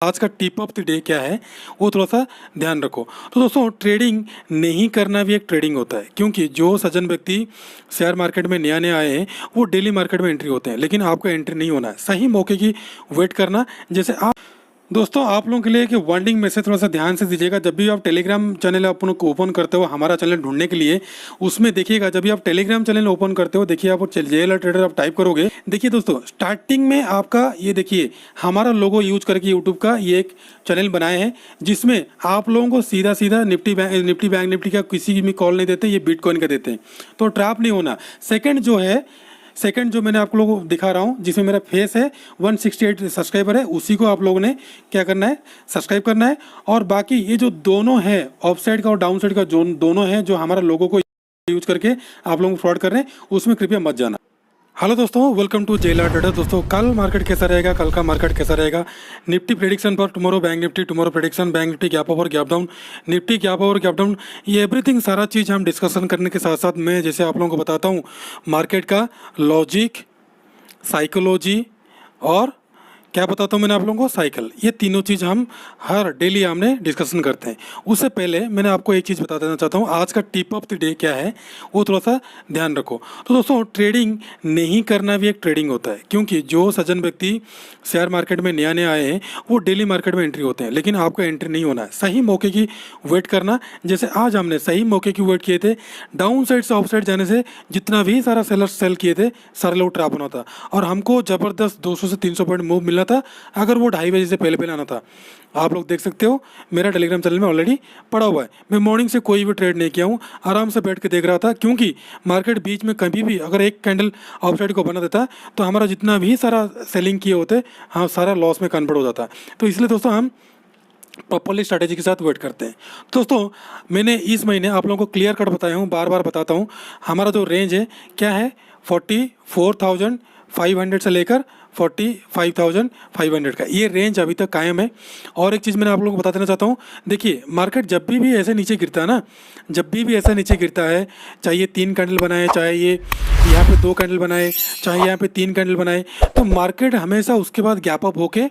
आज का tip of the day क्या है वो थोड़ा सा ध्यान रखो। तो दोस्तों ट्रेडिंग नहीं करना भी एक ट्रेडिंग होता है, क्योंकि जो सज्जन व्यक्ति शेयर मार्केट में नया नया आए हैं वो डेली मार्केट में एंट्री होते हैं, लेकिन आपको एंट्री नहीं होना है, सही मौके की वेट करना। जैसे आप दोस्तों आप लोगों के लिए कि वार्निंग मैसेज थोड़ा सा ध्यान से दीजिएगा। जब भी आप टेलीग्राम चैनल अपन को ओपन करते हो हमारा चैनल ढूंढने के लिए, उसमें देखिएगा जब भी आप टेलीग्राम चैनल ओपन करते हो, देखिए आप जेएल ट्रेडर आप टाइप करोगे, देखिए दोस्तों स्टार्टिंग में आपका ये देखिए हमारा लोगो यूज करके यूट्यूब का ये एक चैनल बनाए हैं, जिसमें आप लोगों को सीधा सीधा बैंक निफ्टी का किसी भी कॉल नहीं देते, ये बिटकॉइन का देते हैं, तो ट्रैप नहीं होना। सेकंड जो मैंने आप लोगों को दिखा रहा हूँ जिसमें मेरा फेस है, 168 सब्सक्राइबर है, उसी को आप लोगों ने क्या करना है, सब्सक्राइब करना है। और बाकी ये जो दोनों है ऑफ साइड का और डाउन साइड का जो दोनों है जो हमारा लोगों को यूज करके आप लोगों को फ्रॉड कर रहे हैं, उसमें कृपया मत जाना। हेलो दोस्तों, वेलकम टू जेएल ट्रेडर। दोस्तों कल मार्केट कैसा रहेगा, कल का मार्केट कैसा रहेगा, निफ्टी प्रेडिक्शन पर tomorrow bank Nifty, tomorrow prediction bank Nifty gap up और gap down, Nifty gap up और गैप डाउन, ये एवरीथिंग सारा चीज़ हम डिस्कशन करने के साथ साथ मैं जैसे आप लोगों को बताता हूँ मार्केट का लॉजिक, साइकोलॉजी और क्या बताता हूँ मैंने आप लोगों को, साइकिल, ये तीनों चीज़ हम हर डेली हमने डिस्कशन करते हैं। उससे पहले मैंने आपको एक चीज़ बता देना चाहता हूँ, आज का टिप ऑफ द डे क्या है वो थोड़ा सा ध्यान रखो। तो दोस्तों ट्रेडिंग नहीं करना भी एक ट्रेडिंग होता है, क्योंकि जो सज्जन व्यक्ति शेयर मार्केट में नया नया आए हैं वो डेली मार्केट में एंट्री होते हैं, लेकिन आपको एंट्री नहीं होना है, सही मौके की वेट करना। जैसे आज हमने सही मौके की वेट किए थे, डाउन साइड से ऑफ साइड जाने से जितना भी सारा सेलर्स सेल किए थे सारे लोग ट्रैप होना था, और हमको ज़बरदस्त 200 से 300 पॉइंट मूव मिलना था अगर वो 2:30 बजे से पहले पहले आना था। आप लोग देख सकते हो मेरा टेलीग्राम चैनल में ऑलरेडी पड़ा हुआ है। मैं मॉर्निंग से कोई भी ट्रेड नहीं किया हूँ, आराम से बैठ के देख रहा था, क्योंकि मार्केट बीच में कभी भी अगर एक कैंडल आउटसाइड को बना देता तो हमारा जितना भी सारा सेलिंग किए होते हाँ सारा लॉस में कन्वर्ट हो जाता। तो इसलिए दोस्तों हम प्रॉपरली स्ट्रैटेजी के साथ वेट करते हैं। दोस्तों मैंने इस महीने आप लोगों को क्लियर कट बताया हूँ, बार बार बताता हूँ, हमारा जो रेंज है क्या है 44,500 से लेकर 45,500 का, ये रेंज अभी तक कायम है। और एक चीज़ मैंने आप लोगों को बता देना चाहता हूँ, देखिए मार्केट जब भी ऐसे नीचे गिरता है ना, जब भी ऐसा नीचे गिरता है, चाहे ये 3 कैंडल बनाए, चाहे ये यहाँ पे 2 कैंडल बनाए, चाहे यहाँ पे 3 कैंडल बनाए, तो मार्केट हमेशा उसके बाद गैप अप होके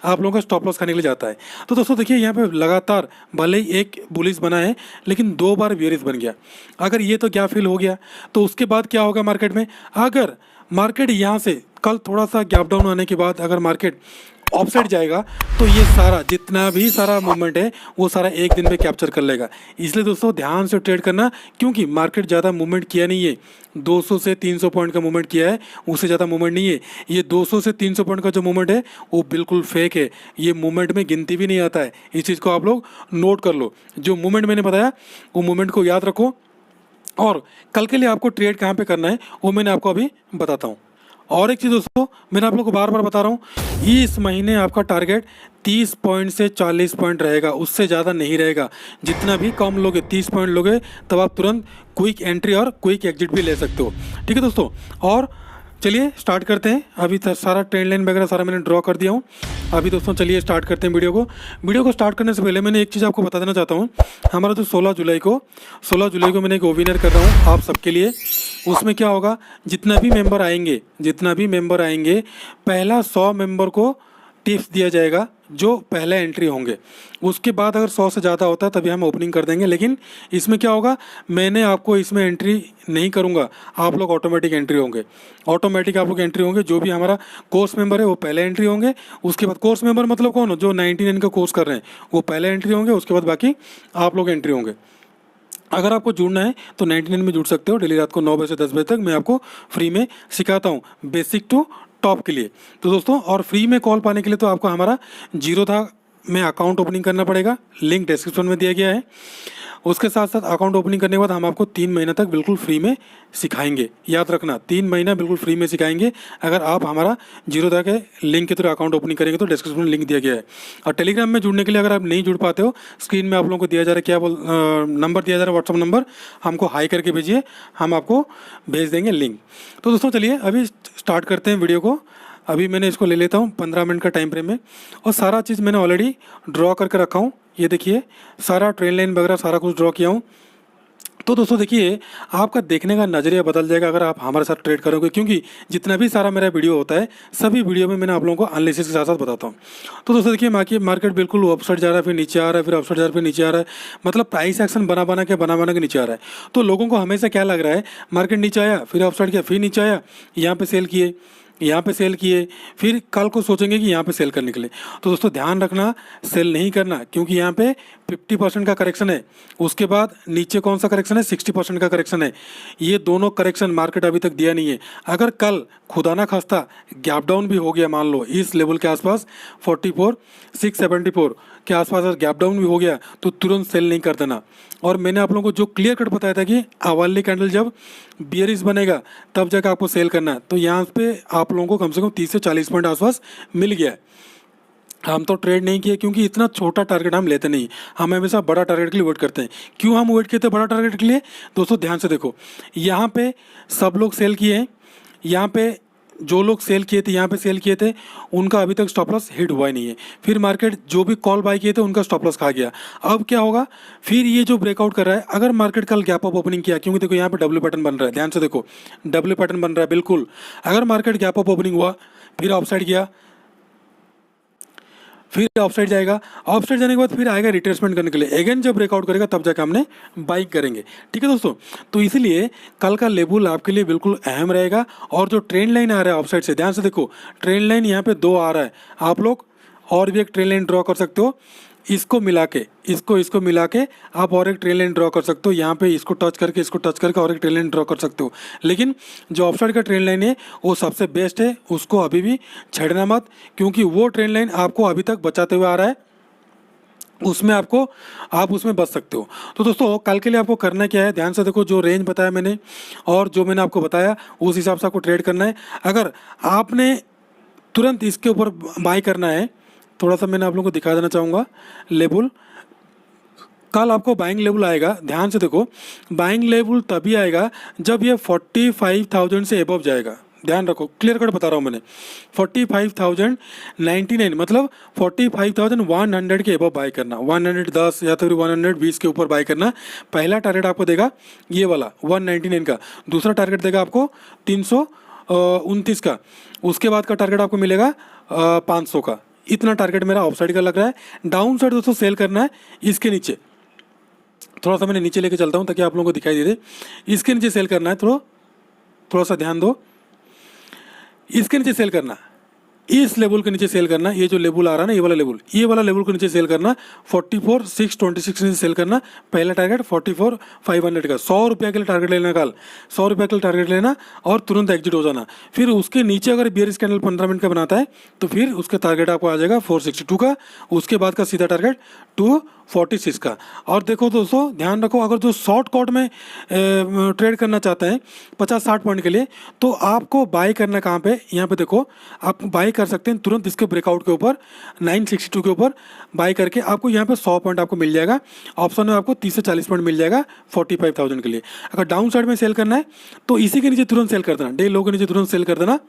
आप लोगों का स्टॉप लॉस खाने के लिए जाता है। तो दोस्तों देखिए यहाँ पे लगातार भले ही एक बुलिश बना है, लेकिन 2 बार बेयरिश बन गया। अगर ये तो गैप फिल हो गया तो उसके बाद क्या होगा मार्केट में, अगर मार्केट यहाँ से कल थोड़ा सा गैप डाउन आने के बाद अगर मार्केट ऑफ साइड जाएगा तो ये सारा जितना भी सारा मूवमेंट है वो सारा एक दिन में कैप्चर कर लेगा। इसलिए दोस्तों ध्यान से ट्रेड करना, क्योंकि मार्केट ज़्यादा मूवमेंट किया नहीं है, 200 से 300 पॉइंट का मूवमेंट किया है, उससे ज़्यादा मूवमेंट नहीं है। ये 200 से 300 पॉइंट का जो मूवमेंट है वो बिल्कुल फेक है, ये मूवमेंट में गिनती भी नहीं आता है। इस चीज़ को आप लोग नोट कर लो, जो मूवमेंट मैंने बताया वो मूवमेंट को याद रखो, और कल के लिए आपको ट्रेड कहाँ पे करना है वो मैंने आपको अभी बताता हूँ। और एक चीज़ दोस्तों मैंने आप लोग को बार बार बता रहा हूँ, इस महीने आपका टारगेट 30 पॉइंट से 40 पॉइंट रहेगा, उससे ज़्यादा नहीं रहेगा। जितना भी कम लोगे 30 पॉइंट लोगे तब आप तुरंत क्विक एंट्री और क्विक एग्जिट भी ले सकते हो। ठीक है दोस्तों, और चलिए स्टार्ट करते हैं। अभी तक सारा ट्रेंड लाइन वगैरह सारा मैंने ड्रॉ कर दिया हूँ। अभी दोस्तों चलिए स्टार्ट करते हैं वीडियो को स्टार्ट करने से पहले मैंने एक चीज़ आपको बता देना चाहता हूँ, हमारा जो 16 जुलाई को मैंने एक वेबिनार कर रहा हूँ आप सबके लिए। उसमें क्या होगा, जितना भी मेंबर आएंगे पहला 100 मेंबर को टिप्स दिया जाएगा जो पहले एंट्री होंगे। उसके बाद अगर 100 से ज़्यादा होता है तभी हम ओपनिंग कर देंगे, लेकिन इसमें क्या होगा, मैंने आपको इसमें एंट्री नहीं करूँगा, आप लोग ऑटोमेटिक एंट्री होंगे, आप लोग एंट्री होंगे। जो भी हमारा कोर्स मेंबर है वो पहले एंट्री होंगे, उसके बाद कोर्स मेंबर मतलब कौन, जो 99 का कोर्स कर रहे हैं वो पहले एंट्री होंगे, उसके बाद बाकी आप लोग एंट्री होंगे। अगर आपको जुड़ना है तो 99 में जुड़ सकते हो। डेली रात को 9 बजे से 10 बजे तक मैं आपको फ्री में सिखाता हूँ बेसिक टू टॉप के लिए। तो दोस्तों और फ्री में कॉल पाने के लिए तो आपको हमारा जीरोधा में अकाउंट ओपनिंग करना पड़ेगा, लिंक डिस्क्रिप्शन में दिया गया है। उसके साथ साथ अकाउंट ओपनिंग करने के बाद हम आपको 3 महीना तक बिल्कुल फ्री में सिखाएंगे। याद रखना 3 महीना बिल्कुल फ्री में सिखाएंगे अगर आप हमारा जीरोधा के लिंक के थ्रू अकाउंट ओपनिंग करेंगे, तो डिस्क्रिप्शन में लिंक दिया गया है। और टेलीग्राम में जुड़ने के लिए अगर आप नहीं जुड़ पाते हो, स्क्रीन में आप लोगों को दिया जा रहा है नंबर दिया जा रहा है, व्हाट्सअप नंबर, हमको हाई करके भेजिए, हम आपको भेज देंगे लिंक। तो दोस्तों चलिए अभी स्टार्ट करते हैं वीडियो को। अभी मैंने इसको ले लेता हूँ 15 मिनट का टाइम फ्रेम में, और सारा चीज़ मैंने ऑलरेडी ड्रॉ करके रखा हूँ। ये देखिए सारा ट्रेंड लाइन वगैरह सारा कुछ ड्रॉ किया हूँ। तो दोस्तों देखिए, आपका देखने का नज़रिया बदल जाएगा अगर आप हमारे साथ ट्रेड करोगे, क्योंकि जितना भी सारा मेरा वीडियो होता है सभी वीडियो में मैंने आप लोगों को एनालिसिस के साथ साथ बताता हूँ। तो दोस्तों देखिए, मार्केट बिल्कुल अपसाइड जा रहा है, फिर नीचे आ रहा है, फिर अपसाइड जा रहा है, फिर नीचे आ रहा है, मतलब प्राइस एक्शन बना बना के नीचे आ रहा है। तो लोगों को हमेशा क्या लग रहा है, मार्केट नीचे आया, फिर अपसाइड किया, फिर नीचे आया, यहाँ पे सेल किए, यहाँ पे सेल किए, फिर कल को सोचेंगे कि यहाँ पे सेल कर निकले। तो दोस्तों ध्यान रखना, सेल नहीं करना, क्योंकि यहाँ पे 50% का करेक्शन है, उसके बाद नीचे कौन सा करेक्शन है, 60% का करेक्शन है। ये दोनं करेक्शन मार्केट अभी तक दिया नहीं है। अगर कल खुदा ना खास्ता गैप डाउन भी हो गया, मान लो इस लेवल के आसपास 44,674 के आसपास अगर गैप डाउन भी हो गया, तो तुरंत सेल नहीं कर देना। और मैंने आप लोगों को जो क्लियर कट बताया था कि आवाली कैंडल जब बियरिश बनेगा तब जाकर आपको सेल करना है, तो यहाँ पे आप लोगों को कम से कम 30 से 40 पॉइंट आसपास मिल गया है। हम तो ट्रेड नहीं किए, क्योंकि इतना छोटा टारगेट हम लेते नहीं, हम हमेशा बड़ा टारगेट के लिए वेट करते हैं। क्यों हम वेट किए थे बड़ा टारगेट के लिए? दोस्तों ध्यान से देखो, यहाँ पे सब लोग सेल किए हैं, यहाँ पे जो लोग सेल किए थे, यहाँ पे सेल किए थे, उनका अभी तक स्टॉप लॉस हिट हुआ ही नहीं है। फिर मार्केट जो भी कॉल बाय किए थे उनका स्टॉप लॉस खा गया। अब क्या होगा, फिर ये जो ब्रेकआउट कर रहा है, अगर मार्केट कल गैप अप ओपनिंग किया, क्योंकि देखो यहाँ पे डब्ल्यू पैटर्न बन रहा है, ध्यान से देखो डब्ल्यू पैटर्न बन रहा है बिल्कुल। अगर मार्केट गैप अप ओपनिंग हुआ, फिर अपसाइड गया, फिर ऑफसाइड जाएगा, ऑफसाइड जाने के बाद फिर आएगा रिट्रेसमेंट करने के लिए, अगेन जब ब्रेकआउट करेगा तब जाकर हमने बाइंग करेंगे। ठीक है दोस्तों, तो इसीलिए कल का लेवल आपके लिए बिल्कुल अहम रहेगा। और जो ट्रेंड लाइन आ रहा है ऑफसाइड से, ध्यान से देखो, ट्रेंड लाइन यहाँ पे 2 आ रहा है, आप लोग और भी एक ट्रेंड लाइन ड्रॉ कर सकते हो, इसको मिला के, इसको मिला के आप और एक ट्रेन लाइन ड्रॉ कर सकते हो। यहाँ पे इसको टच करके और एक ट्रेन लाइन ड्रॉ कर सकते हो। लेकिन जो ऑफसाइड का ट्रेन लाइन है वो सबसे बेस्ट है, उसको अभी भी छेड़ना मत, क्योंकि वो ट्रेन लाइन आपको अभी तक बचाते हुए आ रहा है, उसमें आप उसमें बच सकते हो। तो दोस्तों कल के लिए आपको करना क्या है, ध्यान से देखो, जो रेंज बताया मैंने और जो मैंने आपको बताया उस हिसाब से आपको ट्रेड करना है। अगर आपने तुरंत इसके ऊपर बाय करना है, थोड़ा सा मैंने आप लोगों को दिखा देना चाहूँगा लेवल, कल आपको बाइंग लेवल आएगा, ध्यान से देखो, बाइंग लेवल तभी आएगा जब ये 45,000 से एबव जाएगा। ध्यान रखो, क्लियर कट बता रहा हूँ मैंने, 45,099 मतलब 45,100 के एबव बाय करना, 110 या तो फिर 120 के ऊपर बाय करना। पहला टारगेट आपको देगा ये वाला 199 का, दूसरा टारगेट देगा आपको 329 का, उसके बाद का टारगेट आपको मिलेगा 500 का। इतना टारगेट मेरा ऑफसाइड का लग रहा है। डाउन साइड दोस्तों सेल करना है इसके नीचे, थोड़ा सा मैंने नीचे लेके चलता हूँ ताकि आप लोगों को दिखाई दे दे। इसके नीचे सेल करना है, थोड़ा सा ध्यान दो, इसके नीचे सेल करना, इस लेवल के नीचे सेल करना, ये जो लेवल आ रहा है ना, ये वाला लेवल के नीचे सेल करना, 44,626 के नीचे सेल करना। पहला टारगेट 44,500 का, 100 रुपये के लिए टारगेट लेना, कल 100 रुपये के लिए टारगेट लेना और तुरंत एग्जिट हो जाना। फिर उसके नीचे अगर बियरिश कैंडल 15 मिनट का बनाता है तो फिर उसका टारगेट आपको आ जाएगा 462 का, उसके बाद का सीधा टारगेट 246 का। और देखो दोस्तों ध्यान रखो, अगर जो शॉर्ट कॉट में ट्रेड करना चाहते हैं 50-60 पॉइंट के लिए, तो आपको बाय करना कहाँ पे, यहाँ पे देखो, आप बाय कर सकते हैं तुरंत इसके ब्रेकआउट के ऊपर 962 के ऊपर बाय करके, आपको यहाँ पे 100 पॉइंट आपको मिल जाएगा। ऑप्शन में आपको 30 से 40 पॉइंट मिल जाएगा 45,000 के लिए। अगर डाउन साइड में सेल करना है तो इसी के नीचे तुरंत सेल कर देना, डे लो के नीचे तुरंत सेल कर देना,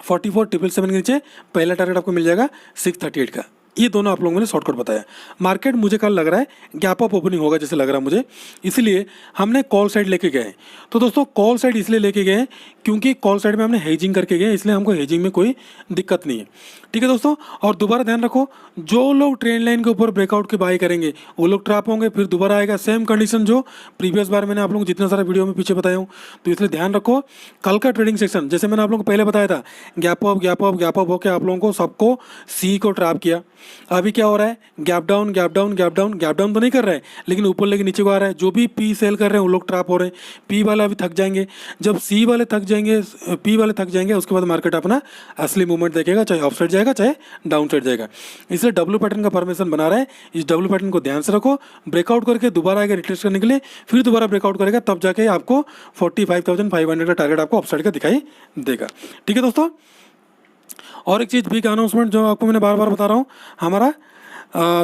44,777 के नीचे पहला टारगेट आपको मिल जाएगा 638 का। ये दोनों आप लोगों ने शॉर्टकट बताया। मार्केट मुझे कल लग रहा है गैप अप ओपनिंग होगा जैसे लग रहा है मुझे, इसलिए हमने कॉल साइड लेके गए। तो दोस्तों कॉल साइड इसलिए लेके गए क्योंकि कॉल साइड में हमने हेजिंग करके गए, इसलिए हमको हेजिंग में कोई दिक्कत नहीं है। ठीक है दोस्तों, और दोबारा ध्यान रखो, जो लोग ट्रेंड लाइन के ऊपर ब्रेकआउट के बाय करेंगे वो लोग ट्रैप होंगे, फिर दोबारा आएगा सेम कंडीशन जो प्रीवियस बार मैंने आप लोगों को जितना सारा वीडियो में पीछे बताया हूँ। तो इसलिए ध्यान रखो, कल का ट्रेडिंग सेक्शन जैसे मैंने आप लोगों को पहले बताया था, गैप अप होकर आप लोगों को सबको सी को ट्रैप किया। अभी क्या हो रहा है, गैप डाउन तो नहीं कर रहा है, लेकिन ऊपर लेके नीचे को आ रहा है। जो भी पी सेल कर रहे हैं वो लोग ट्रैप हो रहे हैं, पी वाला अभी थक जाएंगे। जब सी वाले थक जाएंगे, पी वाले थक जाएंगे, उसके बाद मार्केट अपना असली मूवमेंट देखेगा, चाहे अप साइड जाएगा चाहे डाउन साइड जाएगा। इसलिए डब्ल्यू पैटर्न का फॉर्मेशन बना रहा है, इस डब्ल्यू पैटर्न को ध्यान से रखो। ब्रेकआउट करके दोबारा आएगा रिट्रेस करने के लिए, फिर दोबारा ब्रेकआउट करेगा, तब जाके आपको 45,500 का टारगेट आपको अपसाइड का दिखाई देगा। ठीक है दोस्तों, और एक चीज़ बिग अनाउंसमेंट जो आपको मैंने बार बार बता रहा हूँ, हमारा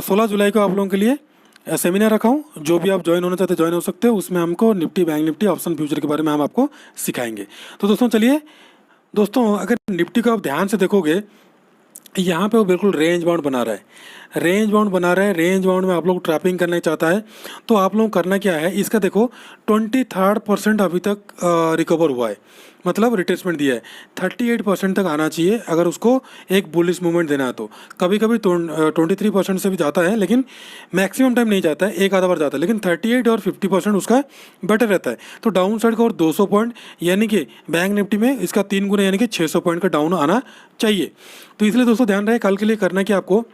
16 जुलाई को आप लोगों के लिए सेमिनार रखा हूँ, जो भी आप ज्वाइन होना चाहते हैं ज्वाइन हो सकते हो। उसमें हमको Nifty, bank Nifty, option future के बारे में हम आपको सिखाएंगे। तो दोस्तों चलिए दोस्तों, अगर निफ्टी को आप ध्यान से देखोगे, यहाँ पे वो बिल्कुल रेंज बाउंड बना रहा है, रेंज बाउंड बना रहा है। रेंज बाउंड में आप लोग ट्रैपिंग करना चाहता है तो आप लोग करना क्या है, इसका देखो 23% अभी तक रिकवर हुआ है, मतलब रिट्रेसमेंट दिया है। 38% तक आना चाहिए अगर उसको एक बुलिश मूवमेंट देना है तो। कभी कभी 23% से भी जाता है, लेकिन मैक्सिमम टाइम नहीं जाता है, एक आधा बार जाता है, लेकिन 38 और 50% उसका बेटर रहता है। तो डाउन साइड का और 200 पॉइंट यानी कि बैंक निफ्टी में इसका 3 गुना यानी कि 600 पॉइंट का डाउन आना चाहिए। तो इसलिए दोस्तों ध्यान रहे, कल के लिए करना कि आपको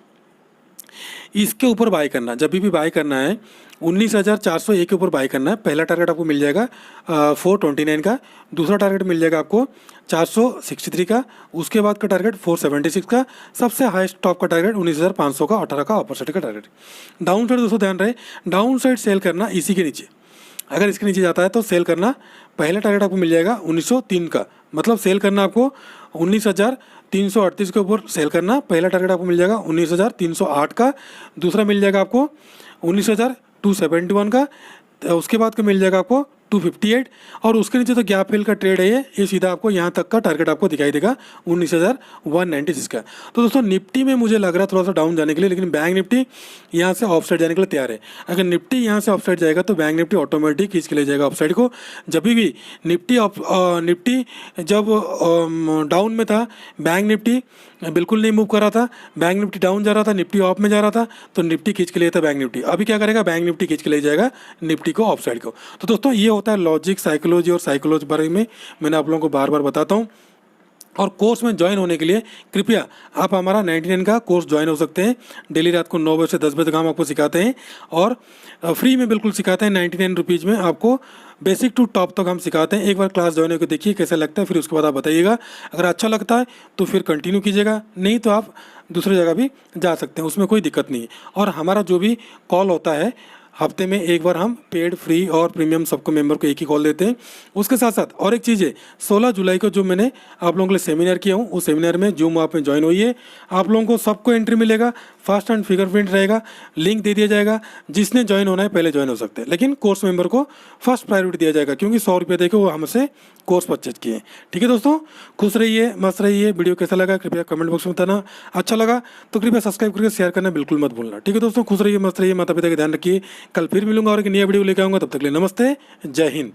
इसके ऊपर बाय करना, जब भी बाय करना है 19,401 के ऊपर बाय करना है। पहला टारगेट आपको मिल जाएगा 429 का, दूसरा टारगेट मिल जाएगा आपको 463 का, उसके बाद का टारगेट 476 का, सबसे हाईएस्ट टॉप का टारगेट 19,500 का, 18 का अपर साइड का टारगेट। डाउन साइड दोस्तों ध्यान रहे, डाउन साइड सेल करना इसी के नीचे, अगर इसके नीचे जाता है तो सेल करना। पहला टारगेट आपको मिल जाएगा 1903 का, मतलब सेल करना आपको 19,338 के ऊपर सेल करना। पहला टारगेट आपको मिल जाएगा 19,308 का, दूसरा मिल जाएगा आपको 19,271 का, उसके बाद का मिल जाएगा आपको 258, और उसके नीचे तो गैप फिल का ट्रेड है ये सीधा आपको यहाँ तक का टारगेट आपको दिखाई देगा 19,196 का। तो दोस्तों निफ्टी में मुझे लग रहा है थोड़ा सा डाउन जाने के लिए, लेकिन बैंक निफ्टी यहाँ से ऑफ साइड जाने के लिए तैयार है। अगर निफ्टी यहाँ से ऑफ साइड जाएगा तो बैंक निफ्टी ऑटोमेटिक खींच के ले जाएगा ऑफ साइड को। जब भी निफ्टी जब डाउन में था, बैंक निफ्टी बिल्कुल नहीं मूव कर रहा था, बैंक निफ्टी डाउन जा रहा था, निफ्टी ऑफ में जा रहा था, तो निफ्टी खींच के ले था बैंक निफ्टी। अभी क्या करेगा, बैंक निफ्टी खींच के ले जाएगा निफ्टी को ऑफ साइड को। तो दोस्तों ये होता है लॉजिक, साइकोलॉजी, और साइकोलॉजी बारे में मैंने आप लोगों को बार बार बताता हूँ। और कोर्स में ज्वाइन होने के लिए कृपया आप हमारा 99 का कोर्स ज्वाइन हो सकते हैं। डेली रात को 9 बजे से 10 बजे तक हम आपको सिखाते हैं, और फ्री में बिल्कुल सिखाते हैं। 99 रुपीज़ में आपको बेसिक टू टॉप तक हम सिखाते हैं। एक बार क्लास ज्वाइन होकर देखिए कैसा लगता है, फिर उसके बाद आप बताइएगा। अगर अच्छा लगता है तो फिर कंटिन्यू कीजिएगा, नहीं तो आप दूसरी जगह भी जा सकते हैं, उसमें कोई दिक्कत नहीं है। और हमारा जो भी कॉल होता है हफ्ते में एक बार, हम पेड, फ्री और प्रीमियम सबको मेंबर को एक ही कॉल देते हैं। उसके साथ साथ और एक चीज़ है, 16 जुलाई को जो मैंने आप लोगों के लिए सेमिनार किया हूँ, उस सेमिनार में जूम ऐप में ज्वाइन होइए। आप लोगों को सबको एंट्री मिलेगा, फर्स्ट एंड फिंगरप्रिंट रहेगा, लिंक दे दिया जाएगा। जिसने ज्वाइन होना है पहले ज्वाइन हो सकते हैं, लेकिन कोर्स मेंबर को फर्स्ट प्रायोरिटी दिया जाएगा, क्योंकि 100 रुपये देकर वो हमसे कोर्स परचेज किए। ठीक है दोस्तों, खुश रहिए, मस्त रहिए। वीडियो कैसा लगा कृपया कमेंट बॉक्स में बताना। अच्छा लगा तो कृपया सब्सक्राइब करके शेयर करना बिल्कुल मत भूलना। ठीक है दोस्तों, खुश रहिए, मस्त रहिए, माता पिता का ध्यान रखिए। कल फिर मिलूंगा और एक नया वीडियो लेकर आऊँगा, तब तक के लिए नमस्ते, जय हिंद।